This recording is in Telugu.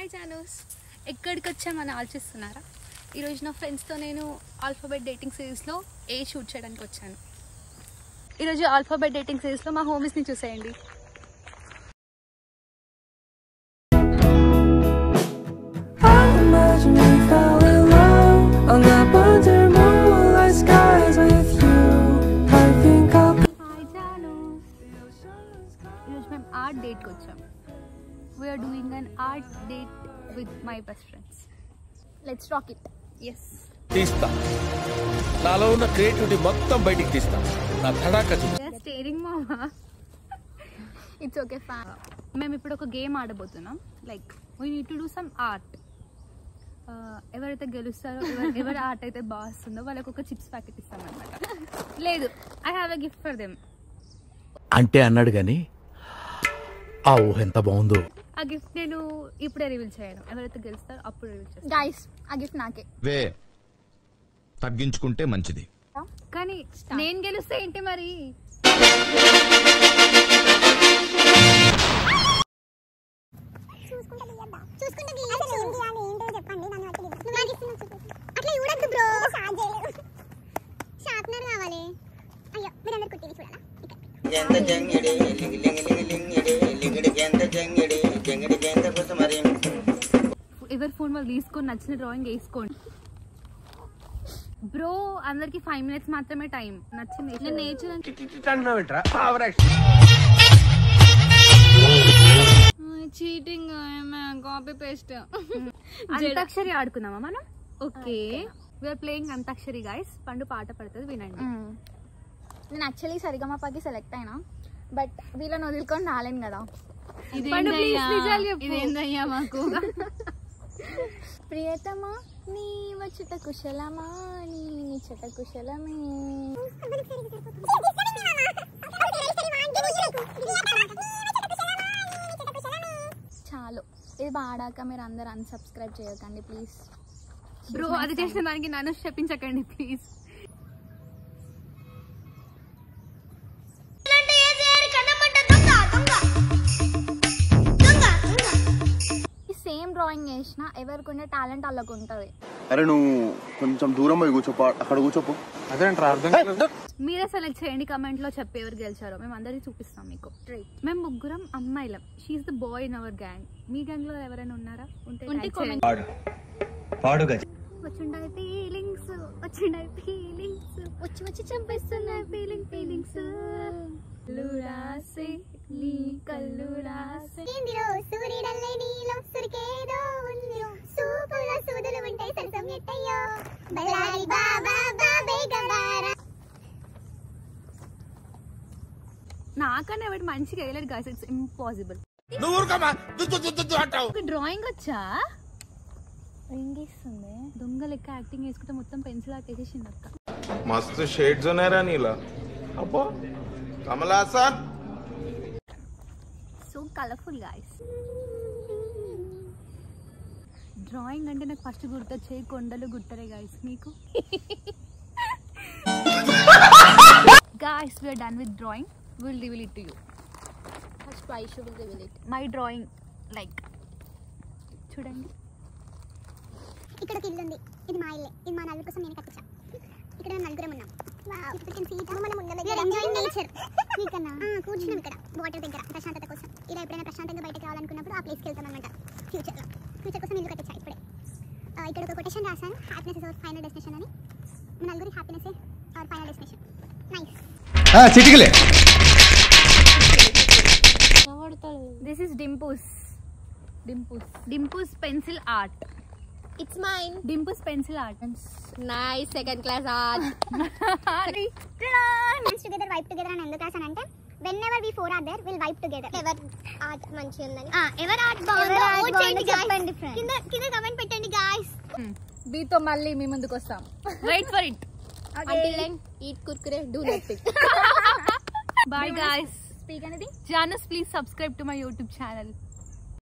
హాయ్ జానూస్, ఎక్కడికి వచ్చామని ఆలోచిస్తున్నారా? ఈరోజు నా ఫ్రెండ్స్తో నేను ఆల్ఫాబెట్ డేటింగ్ సిరీస్లో షూట్ చేయడానికి వచ్చాను. ఈరోజు ఆల్ఫాబెట్ డేటింగ్ సిరీస్లో మా హోమీస్ని చూసేయండి. ఈరోజు మేము ఆర్ట్ డేట్కి వచ్చాము. We are doing an art date with my best friends. Let's rock it. Yes. తీస్తా, నాలో ఉన్న క్రియేటివిటీ మొత్తం బయటికి తీస్తా. నా తడాక స్టీరింగ్ మామా. It's okay fine. మేము ఇప్పుడు ఒక గేమ్ ఆడబోతున్నాం. Like we need to do some art. ఎవరైతే గెలుస్తారో, ఎవరి ఆర్ట్ అయితే బాగా వస్తుందో వాళ్ళకి ఒక చిప్స్ ప్యాకెట్ ఇస్తామన్నమాట. లేదు, I have a gift for them అంటే అన్నాడు కానీ ఆ ఊహ ఎంత బాగుందో. ఆ గిఫ్ట్ నేను ఇప్పుడే రివీల్ చేయను. ఎవరైతే గెలుస్తారో అప్పుడు రివీల్ చేస్తాను. గైస్, ఆ గిఫ్ట్ నాకే. వే తగ్గించుకుంటే మంచిది. కానీ నేను గెలుస్తే ఏంటి మరి? ఎవరి ఫోన్ వాళ్ళు తీసుకొని నచ్చిన డ్రాయింగ్ వేసుకోండి. బ్రో, అందరికి 5 minutes మాత్రమే టైం. నచ్చింది నేను నేర్చుదంటే చీటింగ్, కాపీ పేస్ట్. అంతాక్షరి ఆడుకుందామా మనం? Okay, we're playing antakshari guys. పండు పాట పడుతుంది, వినండి. నేను యాక్చువల్లీ సరిగమపకి సెలెక్ట్ అయినా, బట్ వీళ్ళని వదులుకొని రాలేను కదా. ఇదేందయ్యా మాకు? ప్రియతమా నీ వచ్చుట కుశలమా, నీ నిచ్చట కుశలమే. చాలు, ఇది పాడాక మీరు అందరు అన్సబ్స్క్రైబ్ చేయకండి ప్లీజ్. బ్రో, అది చేసిన దానికి నన్ను చెప్పించకండి ప్లీజ్. సేమ్ డ్రాయింగ్ చేసిన ఎవరికి ఉండే టాలెంట్ వాళ్ళకు ఉంటది. అరే నువ్వు కొంచెం దూరం పోయి కూర్చోపో, అక్కడ కూర్చోపో. మీరే సెలెక్ట్ చేయండి, కమెంట్ లో చెప్పి ఎవరు గెలిచారో. మేము అందరికి చూపిస్తాం మీకు. మేము ముగ్గురం అమ్మాయిలం. She is the boy in our gang. మీ గ్యాంగ్ లో ఎవరైనా ఉన్నారా? ఉంటే వచ్చిండాయి ఫీలింగ్స్, వచ్చిండాయి ఫీలింగ్స్, వచ్చి వచ్చి చంపేస్తున్నాయి ఫీలింగ్ ఫీలింగ్స్. కళ్ళు రాసే నీ కళ్ళు రాసే సూర్యుడల్లే నీలో సురికేదో ఉందిరో, సూపులో సూదులు ఉంటాయి సరసం ఎట్టయ్యో, బలారి బాబా బాబే గబారా. నాకన్నా ఎవరు మంచిగా వేయలేరు గాయ్స్, ఇట్స్ ఇంపాసిబుల్. డ్రాయింగ్ వచ్చా? రింగిస్తుంది. దొంగ లెక్క యాక్టింగ్ చేసుకుంటే మొత్తం పెన్సిల్ ఆర్ట్ వేసేసింది అక్క. మస్తు షేడ్స్ ఉన్నారా నీలా? అబ్బో Kamal Haasan. So colourful guys. Drawing అంటే నాకు ఫస్ట్ గుర్తొచ్చాయి కొండలు గుట్టరే గాయ్స్. మీకు guys, we're done with drawing. Will reveal it to you. First I should reveal it. My drawing like చూడండి. ఇక్కడ ఒక ఇల్లు ఉంది. ఇది మా ఇల్లే. ఇది మా నలుగురు కోసం నేను కట్టించా. ఇక్కడ మేము నలుగురం ఉన్నాం. కూర్చున్నాం ఇక్కడ వాటర్ దగ్గర ప్రశాంతత కోసం. ఇలా ఎప్పుడైనా ప్రశాంతంగా బయటకు రావాలనుకున్నప్పుడు ఆ ప్లేస్కి వెళ్తాం అనమాట. ఫ్యూచర్ కోసం ఇల్లు కట్టించా ఇప్పుడే. ఇక్కడ ఒక కొటేషన్ రాశాను, happiness is our final destination అని. మన నలుగురి happiness our final destination. Nice. This is Dimpu's pencil art. It's mine. Dimpus pencil art. Nice second class art. Hands together, vibe together అని ఎందుకు రాసానంటే whenever we four are there, we'll vibe together. Ever art మంచిగా ఉందని. ఎవర్ ఆర్ట్ బాగుందో ఓట్ చేయండి చెప్పండి ఫ్రెండ్స్. కింద కమెంట్ పెట్టండి గాయ్స్. దీంతో మళ్ళీ మీ ముందుకు వస్తాం. Wait for it. Until then, eat kurkure, do nothing. Bye guys. Speak anything. Janus, please subscribe to my YouTube channel.